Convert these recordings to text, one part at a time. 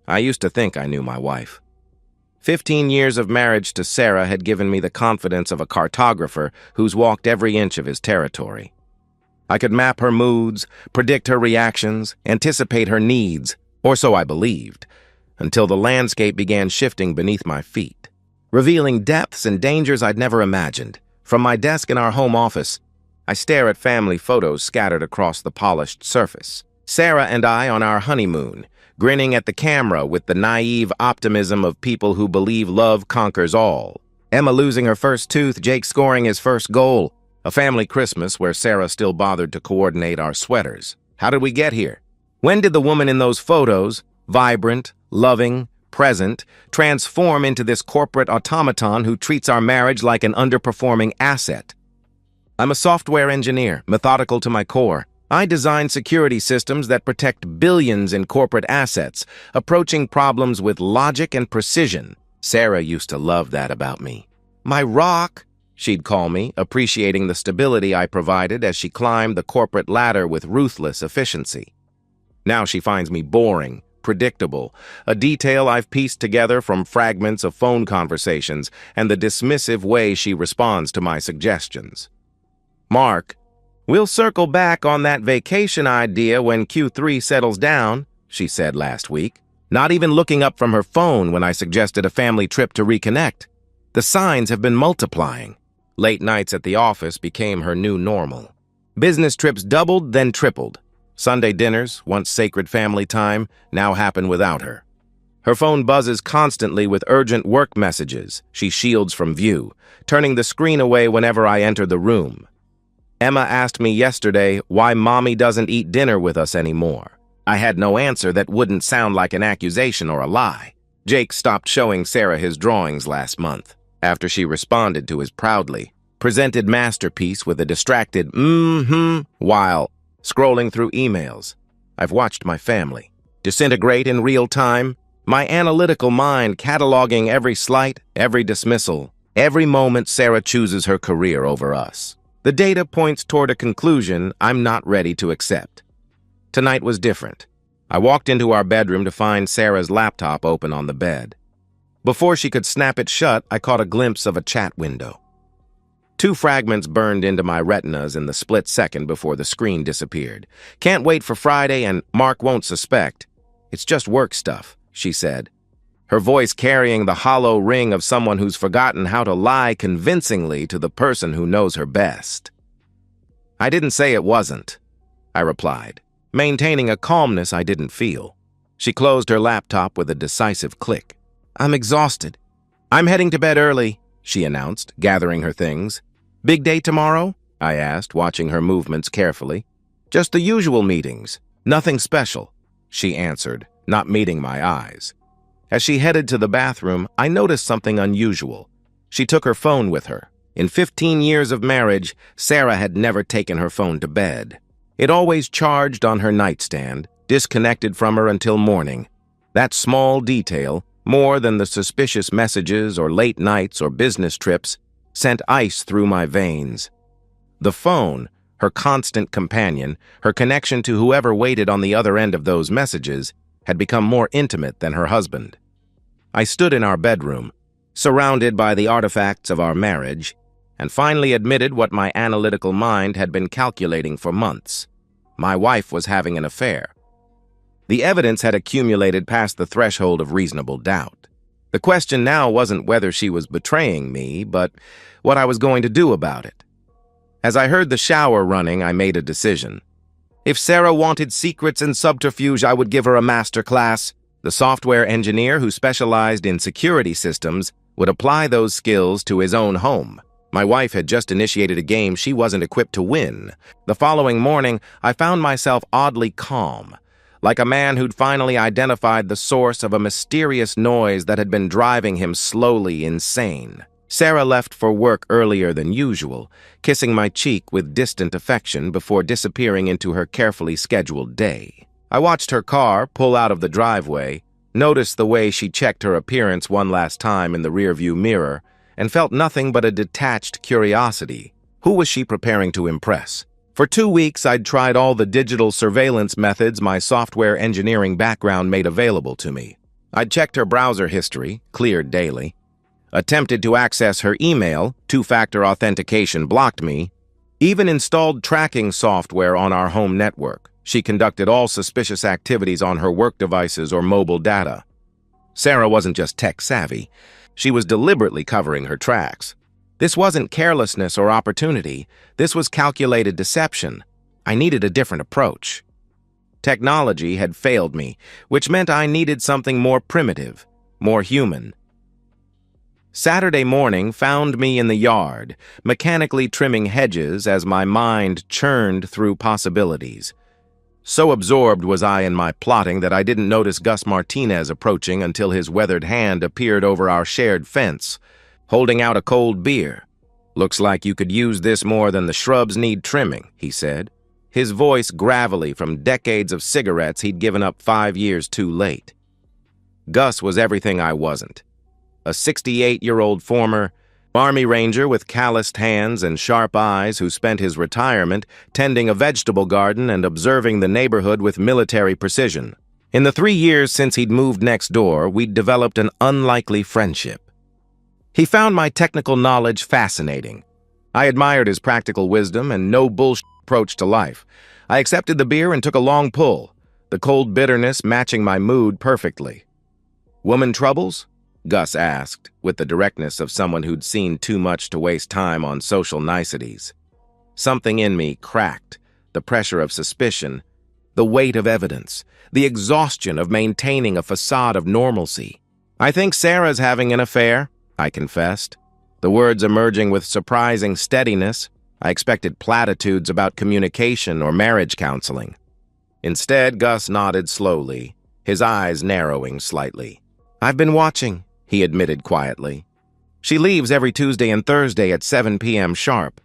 I used to think I knew my wife. 15 years of marriage to Sarah had given me the confidence of a cartographer who's walked every inch of his territory. I could map her moods, predict her reactions, anticipate her needs, or so I believed, until the landscape began shifting beneath my feet, revealing depths and dangers I'd never imagined. From my desk in our home office, I stare at family photos scattered across the polished surface. Sarah and I on our honeymoon, grinning at the camera with the naive optimism of people who believe love conquers all. Emma losing her first tooth, Jake scoring his first goal. A family Christmas where Sarah still bothered to coordinate our sweaters. How did we get here? When did the woman in those photos, vibrant, loving, present, transform into this corporate automaton who treats our marriage like an underperforming asset? I'm a software engineer, methodical to my core. I design security systems that protect billions in corporate assets, approaching problems with logic and precision. Sarah used to love that about me. My rock, she'd call me, appreciating the stability I provided as she climbed the corporate ladder with ruthless efficiency. Now she finds me boring, predictable, a detail I've pieced together from fragments of phone conversations and the dismissive way she responds to my suggestions. Mark, we'll circle back on that vacation idea when Q3 settles down, she said last week, not even looking up from her phone when I suggested a family trip to reconnect. The signs have been multiplying. Late nights at the office became her new normal. Business trips doubled, then tripled. Sunday dinners, once sacred family time, now happen without her. Her phone buzzes constantly with urgent work messages she shields from view, turning the screen away whenever I enter the room. Emma asked me yesterday why Mommy doesn't eat dinner with us anymore. I had no answer that wouldn't sound like an accusation or a lie. Jake stopped showing Sarah his drawings last month, after she responded to his proudly presented masterpiece with a distracted while scrolling through emails. I've watched my family disintegrate in real time, my analytical mind cataloging every slight, every dismissal, every moment Sarah chooses her career over us. The data points toward a conclusion I'm not ready to accept. Tonight was different. I walked into our bedroom to find Sarah's laptop open on the bed. Before she could snap it shut, I caught a glimpse of a chat window. 2 fragments burned into my retinas in the split second before the screen disappeared. Can't wait for Friday and Mark won't suspect. It's just work stuff, she said, her voice carrying the hollow ring of someone who's forgotten how to lie convincingly to the person who knows her best. I didn't say it wasn't, I replied, maintaining a calmness I didn't feel. She closed her laptop with a decisive click. I'm exhausted. I'm heading to bed early, she announced, gathering her things. Big day tomorrow? I asked, watching her movements carefully. Just the usual meetings. Nothing special, she answered, not meeting my eyes. As she headed to the bathroom, I noticed something unusual. She took her phone with her. In 15 years of marriage, Sarah had never taken her phone to bed. It always charged on her nightstand, disconnected from her until morning. That small detail, more than the suspicious messages or late nights or business trips, sent ice through my veins. The phone, her constant companion, her connection to whoever waited on the other end of those messages, had become more intimate than her husband. I stood in our bedroom, surrounded by the artifacts of our marriage, and finally admitted what my analytical mind had been calculating for months. My wife was having an affair. The evidence had accumulated past the threshold of reasonable doubt. The question now wasn't whether she was betraying me, but what I was going to do about it. As I heard the shower running, I made a decision. If Sarah wanted secrets and subterfuge, I would give her a master class. The software engineer who specialized in security systems would apply those skills to his own home. My wife had just initiated a game she wasn't equipped to win. The following morning, I found myself oddly calm, like a man who'd finally identified the source of a mysterious noise that had been driving him slowly insane. Sarah left for work earlier than usual, kissing my cheek with distant affection before disappearing into her carefully scheduled day. I watched her car pull out of the driveway, noticed the way she checked her appearance one last time in the rearview mirror, and felt nothing but a detached curiosity. Who was she preparing to impress? For 2 weeks, I'd tried all the digital surveillance methods my software engineering background made available to me. I'd checked her browser history, cleared daily, attempted to access her email, two-factor authentication blocked me, even installed tracking software on our home network. She conducted all suspicious activities on her work devices or mobile data. Sarah wasn't just tech-savvy. She was deliberately covering her tracks. This wasn't carelessness or opportunity. This was calculated deception. I needed a different approach. Technology had failed me, which meant I needed something more primitive, more human. Saturday morning found me in the yard, mechanically trimming hedges as my mind churned through possibilities. So absorbed was I in my plotting that I didn't notice Gus Martinez approaching until his weathered hand appeared over our shared fence, holding out a cold beer. "Looks like you could use this more than the shrubs need trimming," he said, his voice gravelly from decades of cigarettes he'd given up 5 years too late. Gus was everything I wasn't. A 68-year-old former Army Ranger with calloused hands and sharp eyes who spent his retirement tending a vegetable garden and observing the neighborhood with military precision. In the 3 years since he'd moved next door, we'd developed an unlikely friendship. He found my technical knowledge fascinating. I admired his practical wisdom and no-bullshit approach to life. I accepted the beer and took a long pull, the cold bitterness matching my mood perfectly. "Woman troubles?" Gus asked, with the directness of someone who'd seen too much to waste time on social niceties. Something in me cracked, the pressure of suspicion, the weight of evidence, the exhaustion of maintaining a facade of normalcy. "I think Sarah's having an affair," I confessed, the words emerging with surprising steadiness. I expected platitudes about communication or marriage counseling. Instead, Gus nodded slowly, his eyes narrowing slightly. "I've been watching," he admitted quietly. "She leaves every Tuesday and Thursday at 7 p.m. sharp.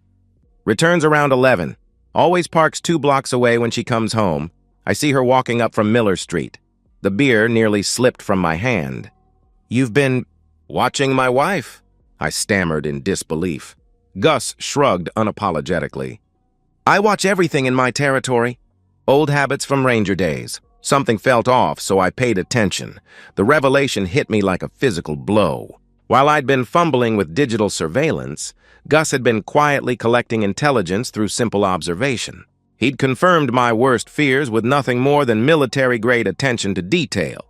Returns around 11. Always parks 2 blocks away when she comes home. I see her walking up from Miller Street." The beer nearly slipped from my hand. "You've been watching my wife?" I stammered in disbelief. Gus shrugged unapologetically. "I watch everything in my territory. Old habits from Ranger days. Something felt off, so I paid attention. The revelation hit me like a physical blow. While I'd been fumbling with digital surveillance, Gus had been quietly collecting intelligence through simple observation. He'd confirmed my worst fears with nothing more than military-grade attention to detail.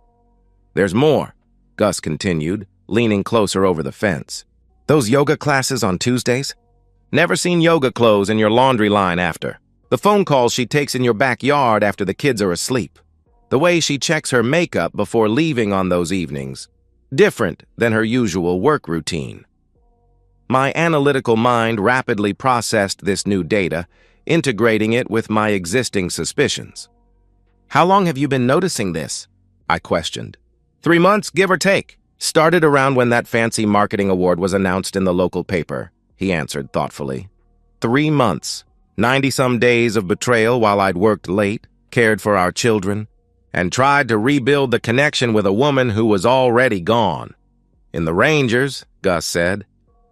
"There's more," Gus continued, leaning closer over the fence. "Those yoga classes on Tuesdays? Never seen yoga clothes in your laundry line after. The phone calls she takes in your backyard after the kids are asleep. The way she checks her makeup before leaving on those evenings. Different than her usual work routine." My analytical mind rapidly processed this new data, integrating it with my existing suspicions. "How long have you been noticing this?" I questioned. 3 months, give or take. Started around when that fancy marketing award was announced in the local paper," he answered thoughtfully. 3 months, 90-some days of betrayal while I'd worked late, cared for our children, and tried to rebuild the connection with a woman who was already gone. "In the Rangers," Gus said,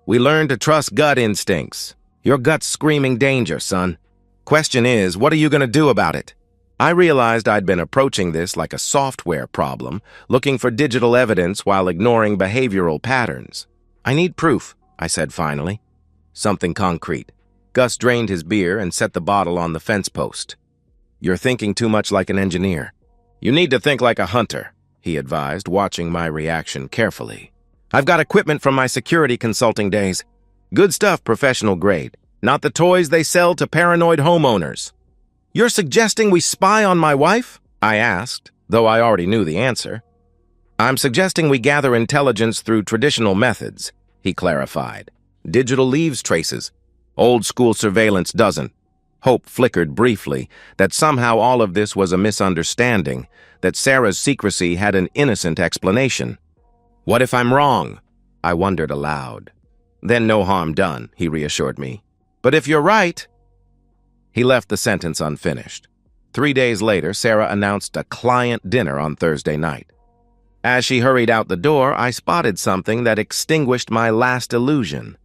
"we learned to trust gut instincts. Your gut's screaming danger, son. Question is, what are you going to do about it?" I realized I'd been approaching this like a software problem, looking for digital evidence while ignoring behavioral patterns. "I need proof," I said finally. "Something concrete." Gus drained his beer and set the bottle on the fence post. "You're thinking too much like an engineer. You need to think like a hunter," he advised, watching my reaction carefully. "I've got equipment from my security consulting days. Good stuff, professional grade. Not the toys they sell to paranoid homeowners." "You're suggesting we spy on my wife?" I asked, though I already knew the answer. "I'm suggesting we gather intelligence through traditional methods," he clarified. "Digital leaves traces. Old-school surveillance doesn't." Hope flickered briefly that somehow all of this was a misunderstanding, that Sarah's secrecy had an innocent explanation. "What if I'm wrong?" I wondered aloud. "Then no harm done," he reassured me. "But if you're right—" He left the sentence unfinished. 3 days later, Sarah announced a client dinner on Thursday night. As she hurried out the door, I spotted something that extinguished my last illusion.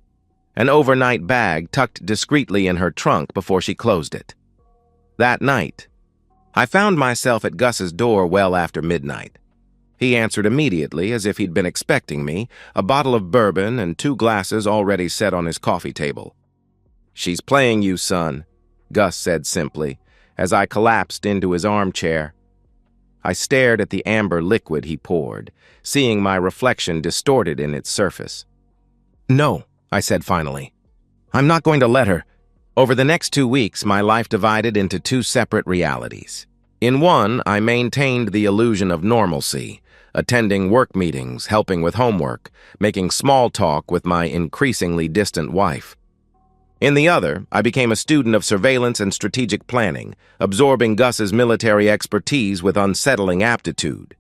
An overnight bag tucked discreetly in her trunk before she closed it. That night, I found myself at Gus's door well after midnight. He answered immediately, as if he'd been expecting me, a bottle of bourbon and 2 glasses already set on his coffee table. "She's playing you, son," Gus said simply, as I collapsed into his armchair. I stared at the amber liquid he poured, seeing my reflection distorted in its surface. "No," I said finally. "I'm not going to let her." Over the next 2 weeks, my life divided into 2 separate realities. In one, I maintained the illusion of normalcy, attending work meetings, helping with homework, making small talk with my increasingly distant wife. In the other, I became a student of surveillance and strategic planning, absorbing Gus's military expertise with unsettling aptitude.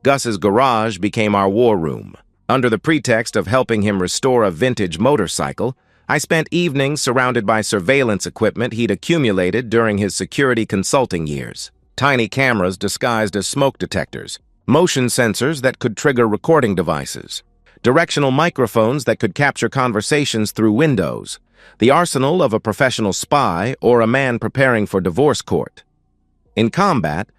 Gus's garage became our war room. Under the pretext of helping him restore a vintage motorcycle, I spent evenings surrounded by surveillance equipment he'd accumulated during his security consulting years. Tiny cameras disguised as smoke detectors, motion sensors that could trigger recording devices, directional microphones that could capture conversations through windows, the arsenal of a professional spy or a man preparing for divorce court. In combat,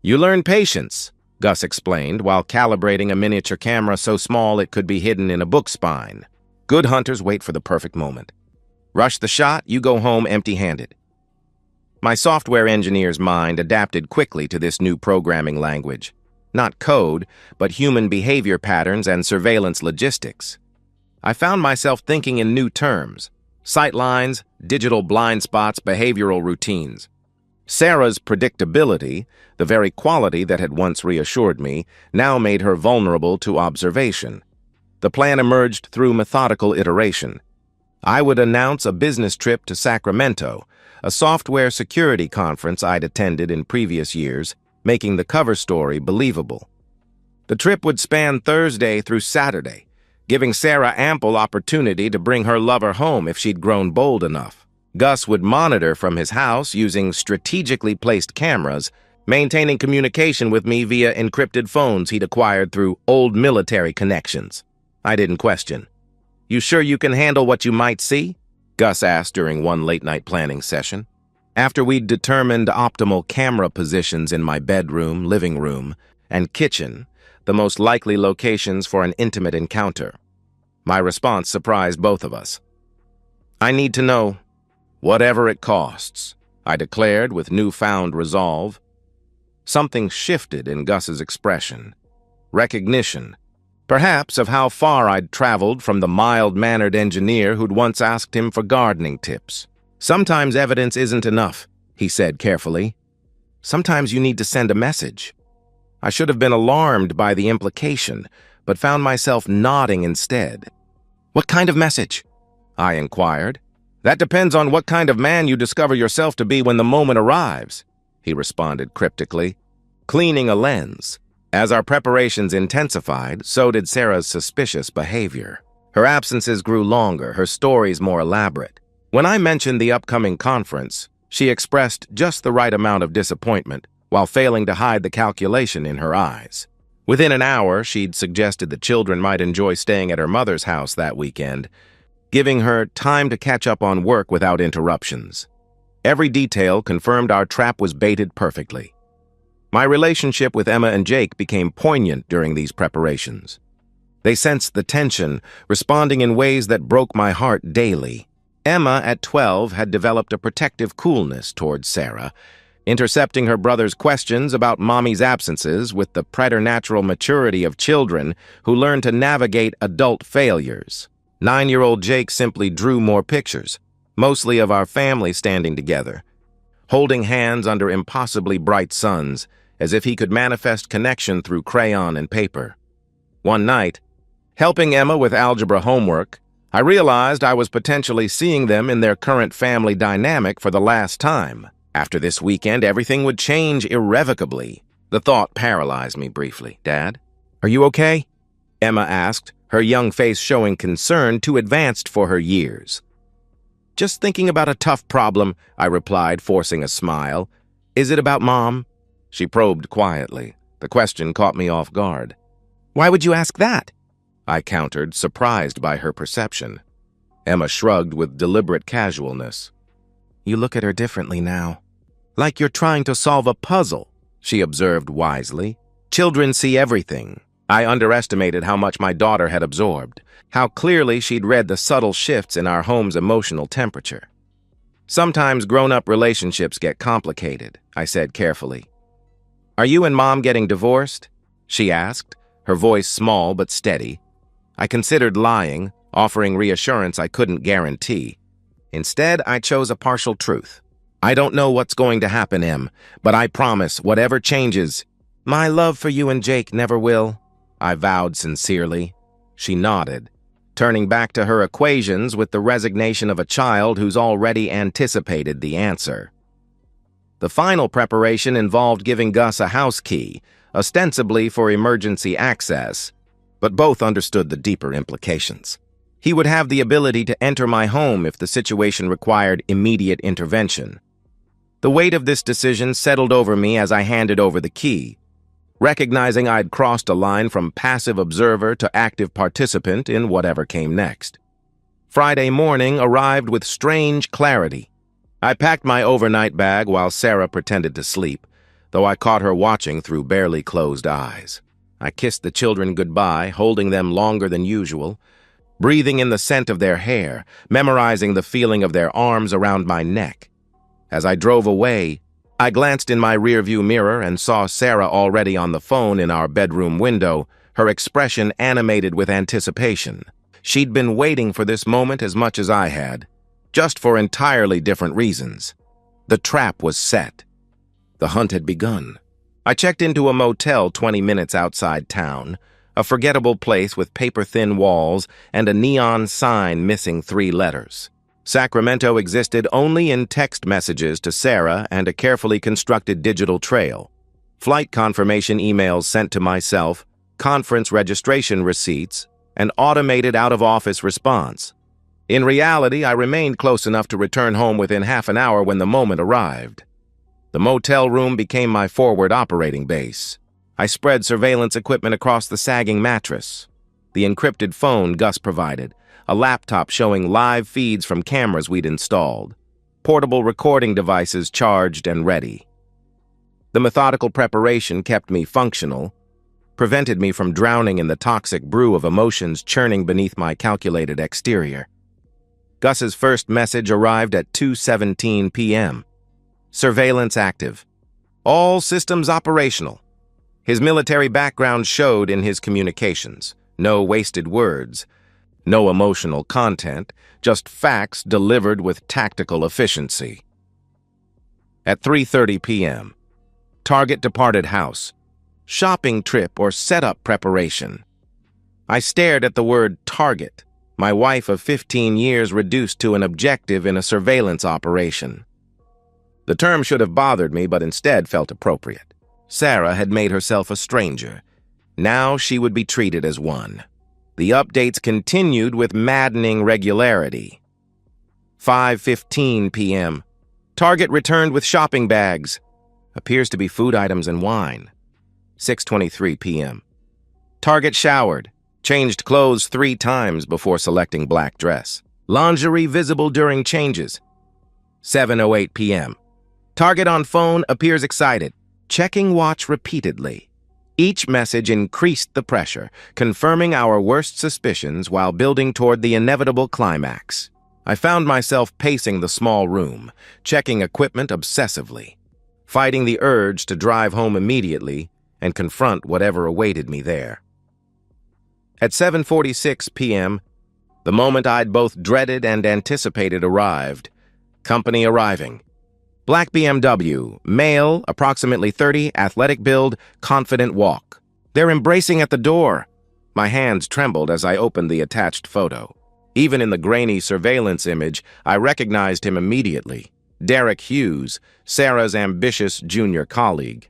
you learn patience, Gus explained while calibrating a miniature camera so small it could be hidden in a book spine. Good hunters wait for the perfect moment. Rush the shot, you go home empty-handed. My software engineer's mind adapted quickly to this new programming language. Not code, but human behavior patterns and surveillance logistics. I found myself thinking in new terms: sightlines, digital blind spots, behavioral routines. Sarah's predictability, the very quality that had once reassured me, now made her vulnerable to observation. The plan emerged through methodical iteration. I would announce a business trip to Sacramento, a software security conference I'd attended in previous years, making the cover story believable. The trip would span Thursday through Saturday, giving Sarah ample opportunity to bring her lover home if she'd grown bold enough. Gus would monitor from his house using strategically placed cameras, maintaining communication with me via encrypted phones he'd acquired through old military connections. I didn't question. "You sure you can handle what you might see?" Gus asked during one late-night planning session. After we'd determined optimal camera positions in my bedroom, living room, and kitchen, the most likely locations for an intimate encounter, my response surprised both of us. "I need to know, whatever it costs," I declared with newfound resolve. Something shifted in Gus's expression. Recognition, perhaps, of how far I'd traveled from the mild-mannered engineer who'd once asked him for gardening tips. "Sometimes evidence isn't enough," he said carefully. "Sometimes you need to send a message." I should have been alarmed by the implication, but found myself nodding instead. "What kind of message?" I inquired. "That depends on what kind of man you discover yourself to be when the moment arrives," he responded cryptically, cleaning a lens. As our preparations intensified, so did Sarah's suspicious behavior. Her absences grew longer, her stories more elaborate. When I mentioned the upcoming conference, she expressed just the right amount of disappointment, while failing to hide the calculation in her eyes. Within an hour, she'd suggested the children might enjoy staying at her mother's house that weekend, giving her time to catch up on work without interruptions. Every detail confirmed our trap was baited perfectly. My relationship with Emma and Jake became poignant during these preparations. They sensed the tension, responding in ways that broke my heart daily. Emma, at 12, had developed a protective coolness towards Sarah, intercepting her brother's questions about Mommy's absences with the preternatural maturity of children who learn to navigate adult failures. 9-year-old Jake simply drew more pictures, mostly of our family standing together, holding hands under impossibly bright suns, as if he could manifest connection through crayon and paper. One night, helping Emma with algebra homework, I realized I was potentially seeing them in their current family dynamic for the last time. After this weekend, everything would change irrevocably. The thought paralyzed me briefly. "Dad, are you okay?" Emma asked, her young face showing concern too advanced for her years. "Just thinking about a tough problem," I replied, forcing a smile. "Is it about Mom?" She probed quietly. The question caught me off guard. "Why would you ask that?" I countered, surprised by her perception. Emma shrugged with deliberate casualness. "You look at her differently now. Like you're trying to solve a puzzle," she observed wisely. Children see everything. I underestimated how much my daughter had absorbed, how clearly she'd read the subtle shifts in our home's emotional temperature. Sometimes grown-up relationships get complicated, I said carefully. Are you and Mom getting divorced? She asked, her voice small but steady. I considered lying, offering reassurance I couldn't guarantee. Instead, I chose a partial truth. I don't know what's going to happen, Em, but I promise, whatever changes, my love for you and Jake never will, I vowed sincerely. She nodded, turning back to her equations with the resignation of a child who's already anticipated the answer. The final preparation involved giving Gus a house key, ostensibly for emergency access, but both understood the deeper implications. He would have the ability to enter my home if the situation required immediate intervention. The weight of this decision settled over me as I handed over the key, recognizing I'd crossed a line from passive observer to active participant in whatever came next. Friday morning arrived with strange clarity. I packed my overnight bag while Sarah pretended to sleep, though I caught her watching through barely closed eyes. I kissed the children goodbye, holding them longer than usual, breathing in the scent of their hair, memorizing the feeling of their arms around my neck. As I drove away, I glanced in my rearview mirror and saw Sarah already on the phone in our bedroom window, her expression animated with anticipation. She'd been waiting for this moment as much as I had, just for entirely different reasons. The trap was set. The hunt had begun. I checked into a motel 20 minutes outside town, a forgettable place with paper-thin walls and a neon sign missing 3 letters. Sacramento existed only in text messages to Sarah and a carefully constructed digital trail. Flight confirmation emails sent to myself, conference registration receipts, and automated out-of-office response. In reality, I remained close enough to return home within half an hour when the moment arrived. The motel room became my forward operating base. I spread surveillance equipment across the sagging mattress. The encrypted phone Gus provided, a laptop showing live feeds from cameras we'd installed, portable recording devices charged and ready. The methodical preparation kept me functional, prevented me from drowning in the toxic brew of emotions churning beneath my calculated exterior. Gus's first message arrived at 2:17 p.m. Surveillance active. All systems operational. His military background showed in his communications. No wasted words, no emotional content, just facts delivered with tactical efficiency. At 3:30 p.m., target departed house. Shopping trip or setup preparation. I stared at the word target, my wife of 15 years reduced to an objective in a surveillance operation. The term should have bothered me, but instead felt appropriate. Sarah had made herself a stranger. Now she would be treated as one. The updates continued with maddening regularity. 5:15 p.m. Target returned with shopping bags. Appears to be food items and wine. 6:23 p.m. Target showered. Changed clothes 3 times before selecting black dress. Lingerie visible during changes. 7:08 p.m. Target on phone appears excited. Checking watch repeatedly. Each message increased the pressure, confirming our worst suspicions while building toward the inevitable climax. I found myself pacing the small room, checking equipment obsessively, fighting the urge to drive home immediately and confront whatever awaited me there. At 7:46 p.m., the moment I'd both dreaded and anticipated arrived. Company arriving. Black BMW, male, approximately 30, athletic build, confident walk. They're embracing at the door. My hands trembled as I opened the attached photo. Even in the grainy surveillance image, I recognized him immediately. Derek Hughes, Sarah's ambitious junior colleague.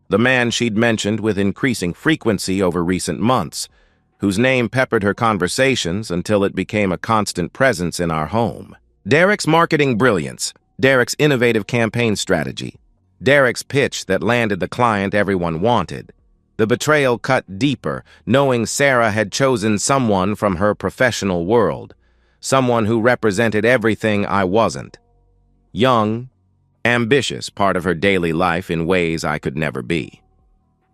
The man she'd mentioned with increasing frequency over recent months, whose name peppered her conversations until it became a constant presence in our home. Derek's marketing brilliance. Derek's innovative campaign strategy. Derek's pitch that landed the client everyone wanted. The betrayal cut deeper, knowing Sarah had chosen someone from her professional world, someone who represented everything I wasn't. Young, ambitious, part of her daily life in ways I could never be.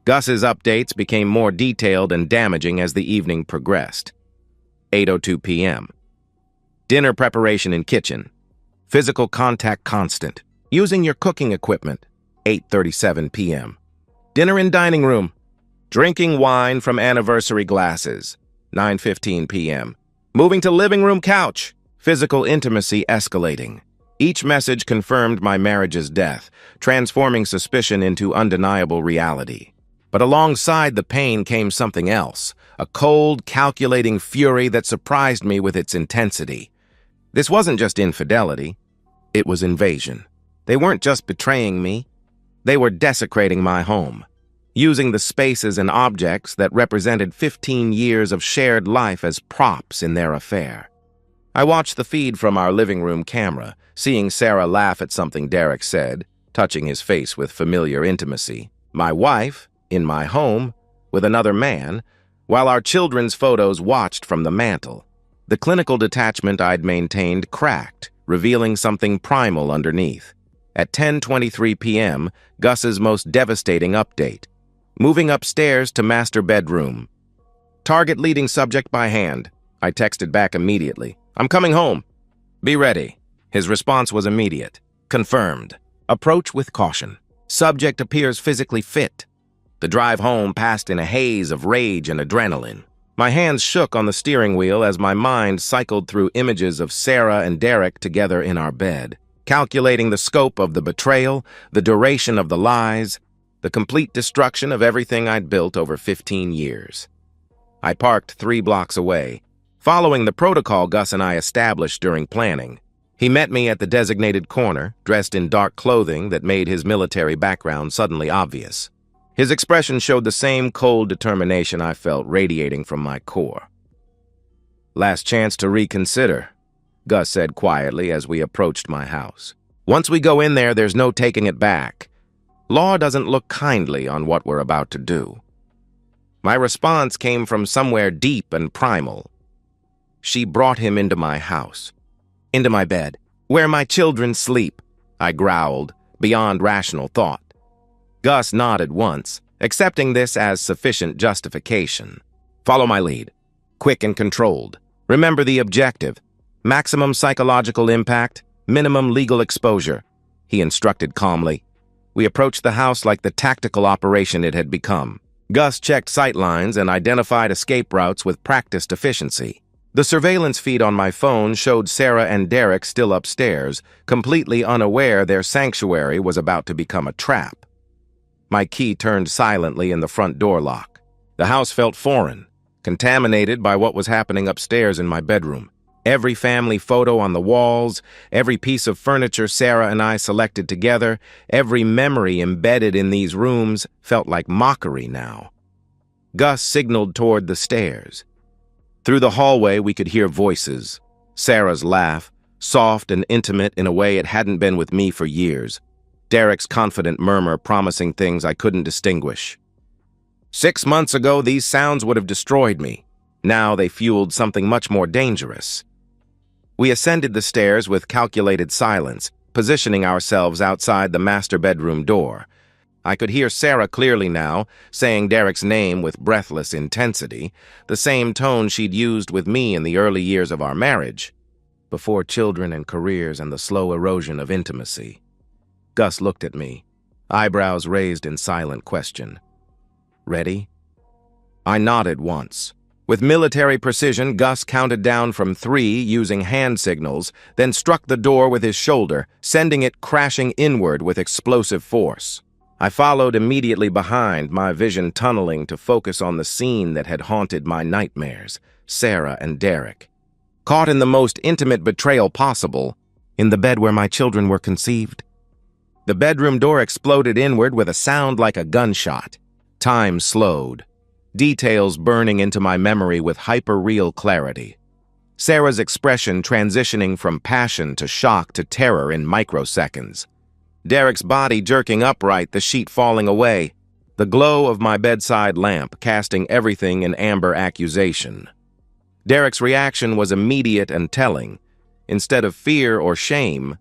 Gus's updates became more detailed and damaging as the evening progressed. 8:02 p.m. Dinner preparation in kitchen. Physical contact constant. Using your cooking equipment. 8:37 p.m. Dinner in dining room. Drinking wine from anniversary glasses. 9:15 p.m. Moving to living room couch. Physical intimacy escalating. Each message confirmed my marriage's death, transforming suspicion into undeniable reality. But alongside the pain came something else, a cold, calculating fury that surprised me with its intensity. This wasn't just infidelity, it was invasion. They weren't just betraying me, they were desecrating my home, using the spaces and objects that represented 15 years of shared life as props in their affair. I watched the feed from our living room camera, seeing Sarah laugh at something Derek said, touching his face with familiar intimacy. My wife, in my home, with another man, while our children's photos watched from the mantel. The clinical detachment I'd maintained cracked, revealing something primal underneath. At 10:23 p.m., Gus's most devastating update. Moving upstairs to master bedroom. Target leading subject by hand. I texted back immediately. I'm coming home. Be ready. His response was immediate. Confirmed. Approach with caution. Subject appears physically fit. The drive home passed in a haze of rage and adrenaline. My hands shook on the steering wheel as my mind cycled through images of Sarah and Derek together in our bed, calculating the scope of the betrayal, the duration of the lies, the complete destruction of everything I'd built over 15 years. I parked 3 blocks away, following the protocol Gus and I established during planning. He met me at the designated corner, dressed in dark clothing that made his military background suddenly obvious. His expression showed the same cold determination I felt radiating from my core. Last chance to reconsider, Gus said quietly as we approached my house. Once we go in there, there's no taking it back. Law doesn't look kindly on what we're about to do. My response came from somewhere deep and primal. She brought him into my house, into my bed, where my children sleep, I growled, beyond rational thought. Gus nodded once, accepting this as sufficient justification. Follow my lead. Quick and controlled. Remember the objective. Maximum psychological impact, minimum legal exposure, he instructed calmly. We approached the house like the tactical operation it had become. Gus checked sightlines and identified escape routes with practiced efficiency. The surveillance feed on my phone showed Sarah and Derek still upstairs, completely unaware their sanctuary was about to become a trap. My key turned silently in the front door lock. The house felt foreign, contaminated by what was happening upstairs in my bedroom. Every family photo on the walls, every piece of furniture Sarah and I selected together, every memory embedded in these rooms felt like mockery now. Gus signaled toward the stairs. Through the hallway, we could hear voices. Sarah's laugh, soft and intimate in a way it hadn't been with me for years. Derek's confident murmur promising things I couldn't distinguish. 6 months ago, these sounds would have destroyed me. Now they fueled something much more dangerous. We ascended the stairs with calculated silence, positioning ourselves outside the master bedroom door. I could hear Sarah clearly now, saying Derek's name with breathless intensity, the same tone she'd used with me in the early years of our marriage, before children and careers and the slow erosion of intimacy. Gus looked at me, eyebrows raised in silent question. Ready? I nodded once. With military precision, Gus counted down from 3 using hand signals, then struck the door with his shoulder, sending it crashing inward with explosive force. I followed immediately behind, my vision tunneling to focus on the scene that had haunted my nightmares, Sarah and Derek. Caught in the most intimate betrayal possible, in the bed where my children were conceived. The bedroom door exploded inward with a sound like a gunshot. Time slowed, details burning into my memory with hyper-real clarity. Sarah's expression transitioning from passion to shock to terror in microseconds. Derek's body jerking upright, the sheet falling away. The glow of my bedside lamp casting everything in amber accusation. Derek's reaction was immediate and telling. Instead of fear or shame,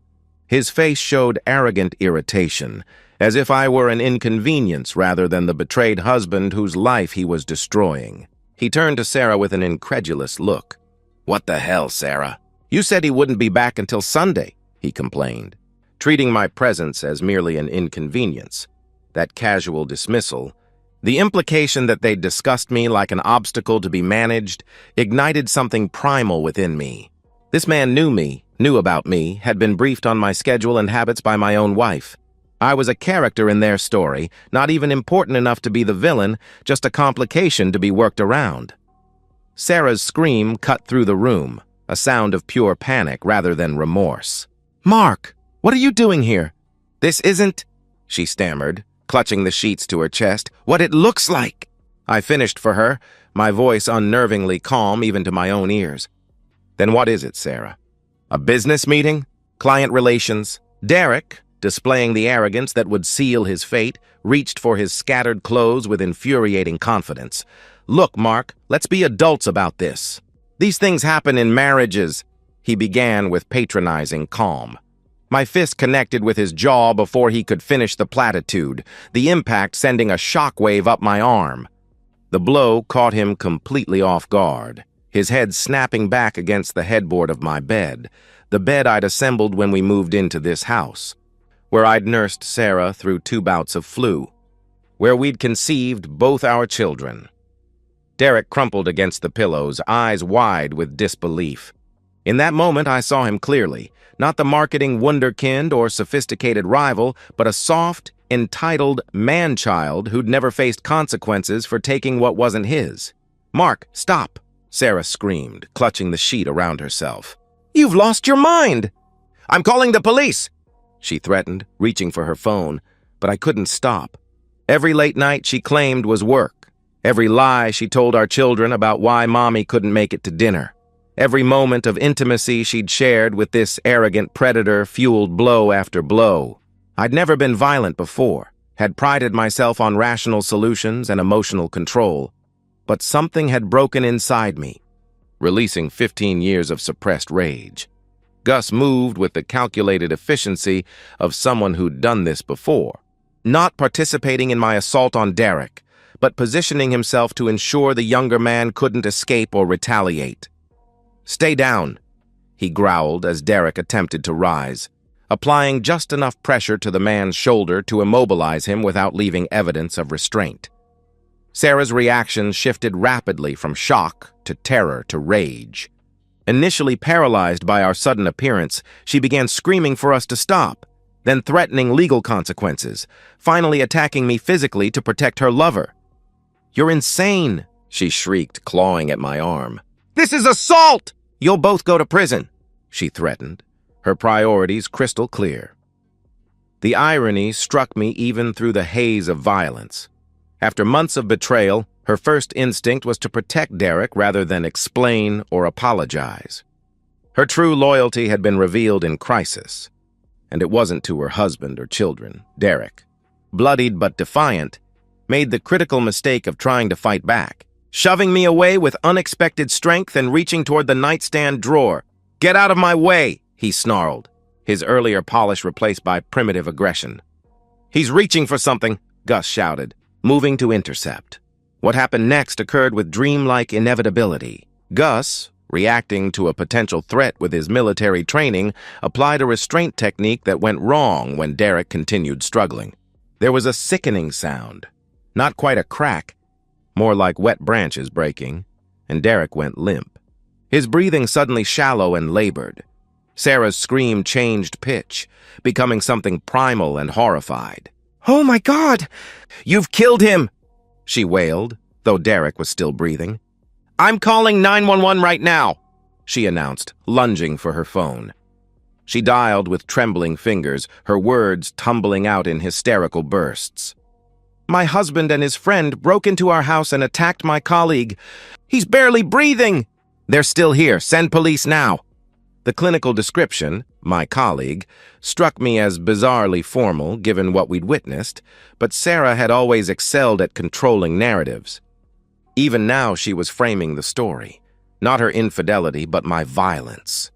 his face showed arrogant irritation, as if I were an inconvenience rather than the betrayed husband whose life he was destroying. He turned to Sarah with an incredulous look. "What the hell, Sarah? You said he wouldn't be back until Sunday," he complained, treating my presence as merely an inconvenience. That casual dismissal, the implication that they'd discussed me like an obstacle to be managed, ignited something primal within me. This man knew about me, had been briefed on my schedule and habits by my own wife. I was a character in their story, not even important enough to be the villain, just a complication to be worked around. Sarah's scream cut through the room, a sound of pure panic rather than remorse. "Mark, what are you doing here? This isn't," she stammered, clutching the sheets to her chest, "what it looks like." I finished for her, my voice unnervingly calm even to my own ears. "Then what is it, Sarah? A business meeting? Client relations?" Derek, displaying the arrogance that would seal his fate, reached for his scattered clothes with infuriating confidence. "Look, Mark, let's be adults about this. These things happen in marriages," he began with patronizing calm. My fist connected with his jaw before he could finish the platitude, the impact sending a shockwave up my arm. The blow caught him completely off guard, his head snapping back against the headboard of my bed, the bed I'd assembled when we moved into this house, where I'd nursed Sarah through 2 bouts of flu, where we'd conceived both our children. Derek crumpled against the pillows, eyes wide with disbelief. In that moment, I saw him clearly, not the marketing wunderkind or sophisticated rival, but a soft, entitled man-child who'd never faced consequences for taking what wasn't his. "Mark, stop!" Sarah screamed, clutching the sheet around herself. "You've lost your mind!" "I'm calling the police!" she threatened, reaching for her phone, but I couldn't stop. Every late night she claimed was work. Every lie she told our children about why Mommy couldn't make it to dinner. Every moment of intimacy she'd shared with this arrogant predator fueled blow after blow. I'd never been violent before, had prided myself on rational solutions and emotional control, but something had broken inside me, releasing 15 years of suppressed rage. Gus moved with the calculated efficiency of someone who'd done this before, not participating in my assault on Derek, but positioning himself to ensure the younger man couldn't escape or retaliate. "Stay down," he growled as Derek attempted to rise, applying just enough pressure to the man's shoulder to immobilize him without leaving evidence of restraint. Sarah's reaction shifted rapidly from shock to terror to rage. Initially paralyzed by our sudden appearance, she began screaming for us to stop, then threatening legal consequences, finally attacking me physically to protect her lover. "You're insane," she shrieked, clawing at my arm. "This is assault! You'll both go to prison," she threatened, her priorities crystal clear. The irony struck me even through the haze of violence. After months of betrayal, her first instinct was to protect Derek rather than explain or apologize. Her true loyalty had been revealed in crisis, and it wasn't to her husband or children. Derek, bloodied but defiant, made the critical mistake of trying to fight back, shoving me away with unexpected strength and reaching toward the nightstand drawer. "Get out of my way," he snarled, his earlier polish replaced by primitive aggression. "He's reaching for something," Gus shouted, moving to intercept. What happened next occurred with dreamlike inevitability. Gus, reacting to a potential threat with his military training, applied a restraint technique that went wrong when Derek continued struggling. There was a sickening sound, not quite a crack, more like wet branches breaking, and Derek went limp. His breathing suddenly shallow and labored. Sarah's scream changed pitch, becoming something primal and horrified. "Oh my God! You've killed him!" she wailed, though Derek was still breathing. "I'm calling 911 right now," she announced, lunging for her phone. She dialed with trembling fingers, her words tumbling out in hysterical bursts. "My husband and his friend broke into our house and attacked my colleague. He's barely breathing. They're still here. Send police now." The clinical description, "my colleague," struck me as bizarrely formal given what we'd witnessed, but Sarah had always excelled at controlling narratives. Even now she was framing the story. Not her infidelity, but my violence.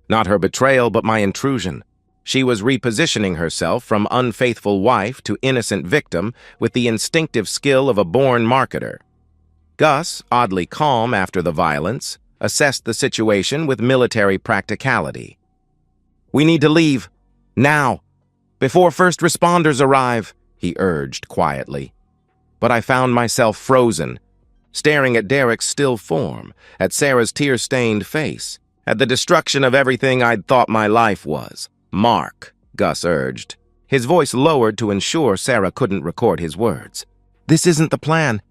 Not her betrayal, but my intrusion. She was repositioning herself from unfaithful wife to innocent victim with the instinctive skill of a born marketer. Gus, oddly calm after the violence, assessed the situation with military practicality. "We need to leave. Now. Before first responders arrive," he urged quietly. But I found myself frozen, staring at Derek's still form, at Sarah's tear-stained face, at the destruction of everything I'd thought my life was. "Mark," Gus urged, his voice lowered to ensure Sarah couldn't record his words. "This isn't the plan.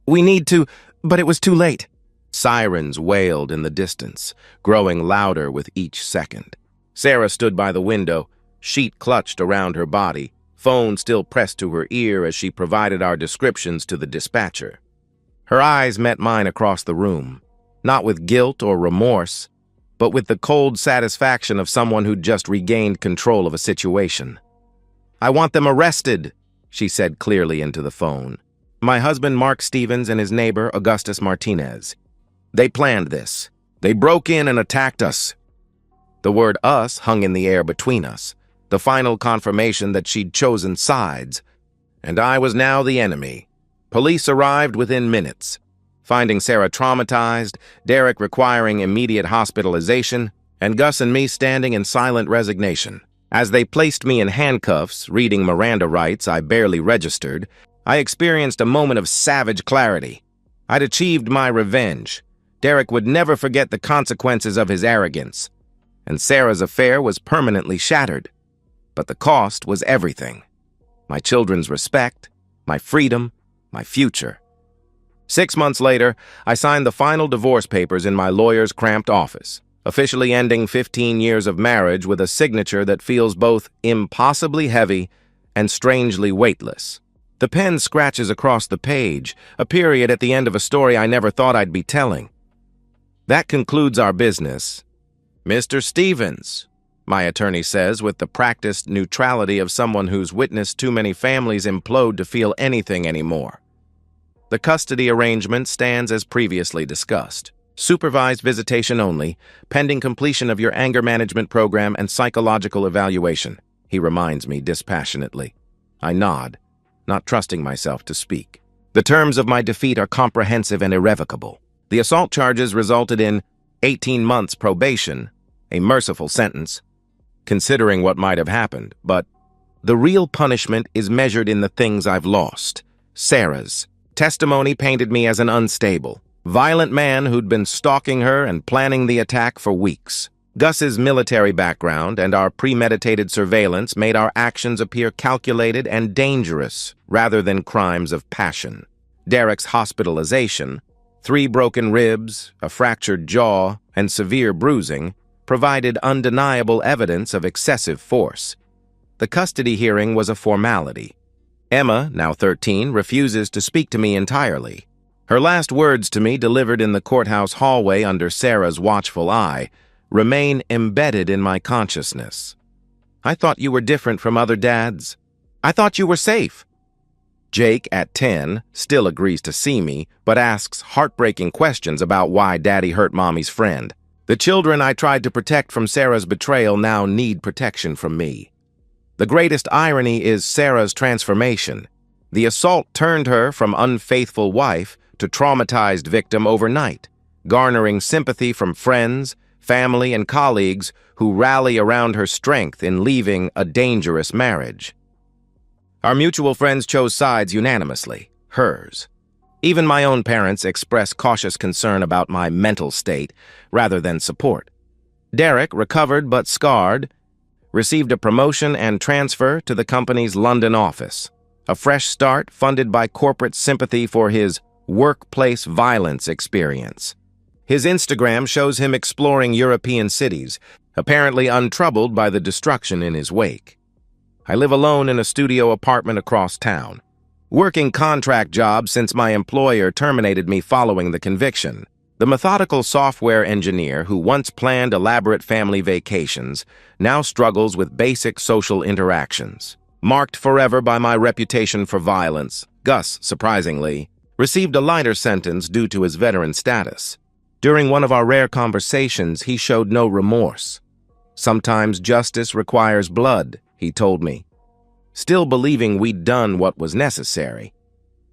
We need to, but it was too late." Sirens wailed in the distance, growing louder with each second. Sarah stood by the window, sheet clutched around her body, phone still pressed to her ear as she provided our descriptions to the dispatcher. Her eyes met mine across the room, not with guilt or remorse, but with the cold satisfaction of someone who'd just regained control of a situation. "I want them arrested," she said clearly into the phone. "My husband Mark Stevens and his neighbor Augustus Martinez. They planned this. They broke in and attacked us." The word "us" hung in the air between us, the final confirmation that she'd chosen sides. And I was now the enemy. Police arrived within minutes, finding Sarah traumatized, Derek requiring immediate hospitalization, and Gus and me standing in silent resignation. As they placed me in handcuffs, reading Miranda rights I barely registered, I experienced a moment of savage clarity. I'd achieved my revenge. Derek would never forget the consequences of his arrogance, and Sarah's affair was permanently shattered. But the cost was everything. My children's respect, my freedom, my future. 6 months later, I signed the final divorce papers in my lawyer's cramped office, officially ending 15 years of marriage with a signature that feels both impossibly heavy and strangely weightless. The pen scratches across the page, a period at the end of a story I never thought I'd be telling. That concludes our business. "Mr. Stevens," my attorney says with the practiced neutrality of someone who's witnessed too many families implode to feel anything anymore. The custody arrangement stands as previously discussed. Supervised visitation only, pending completion of your anger management program and psychological evaluation, he reminds me dispassionately. I nod, not trusting myself to speak. The terms of my defeat are comprehensive and irrevocable. The assault charges resulted in 18 months probation, a merciful sentence, considering what might have happened, but the real punishment is measured in the things I've lost. Sarah's testimony painted me as an unstable, violent man who'd been stalking her and planning the attack for weeks. Gus's military background and our premeditated surveillance made our actions appear calculated and dangerous rather than crimes of passion. Derek's hospitalization, 3 broken ribs, a fractured jaw, and severe bruising, provided undeniable evidence of excessive force. The custody hearing was a formality. Emma, now 13, refuses to speak to me entirely. Her last words to me, delivered in the courthouse hallway under Sarah's watchful eye, remain embedded in my consciousness. "I thought you were different from other dads. I thought you were safe." Jake, at 10, still agrees to see me, but asks heartbreaking questions about why Daddy hurt Mommy's friend. The children I tried to protect from Sarah's betrayal now need protection from me. The greatest irony is Sarah's transformation. The assault turned her from unfaithful wife to traumatized victim overnight, garnering sympathy from friends, family, and colleagues who rally around her strength in leaving a dangerous marriage. Our mutual friends chose sides unanimously, hers. Even my own parents expressed cautious concern about my mental state rather than support. Derek, recovered but scarred, received a promotion and transfer to the company's London office, a fresh start funded by corporate sympathy for his workplace violence experience. His Instagram shows him exploring European cities, apparently untroubled by the destruction in his wake. I live alone in a studio apartment across town, working contract jobs since my employer terminated me following the conviction. The methodical software engineer who once planned elaborate family vacations now struggles with basic social interactions. Marked forever by my reputation for violence, Gus, surprisingly, received a lighter sentence due to his veteran status. During one of our rare conversations, he showed no remorse. Sometimes justice requires blood, he told me, still believing we'd done what was necessary.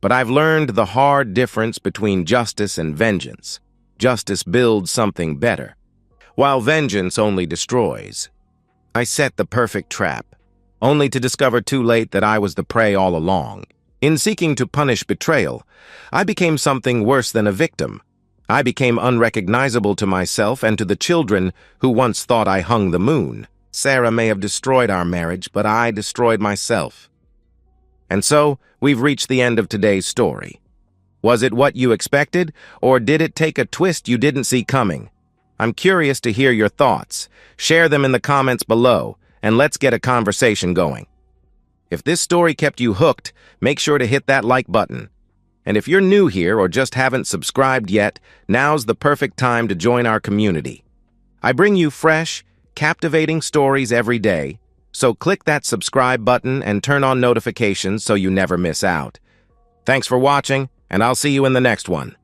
But I've learned the hard difference between justice and vengeance. Justice builds something better, while vengeance only destroys. I set the perfect trap, only to discover too late that I was the prey all along. In seeking to punish betrayal, I became something worse than a victim. I became unrecognizable to myself and to the children who once thought I hung the moon. Sarah may have destroyed our marriage, but I destroyed myself. And so, we've reached the end of today's story. Was it what you expected, or did it take a twist you didn't see coming? I'm curious to hear your thoughts. Share them in the comments below, and let's get a conversation going. If this story kept you hooked, make sure to hit that like button. And if you're new here or just haven't subscribed yet, now's the perfect time to join our community. I bring you fresh, captivating stories every day, so click that subscribe button and turn on notifications so you never miss out. Thanks for watching, and I'll see you in the next one.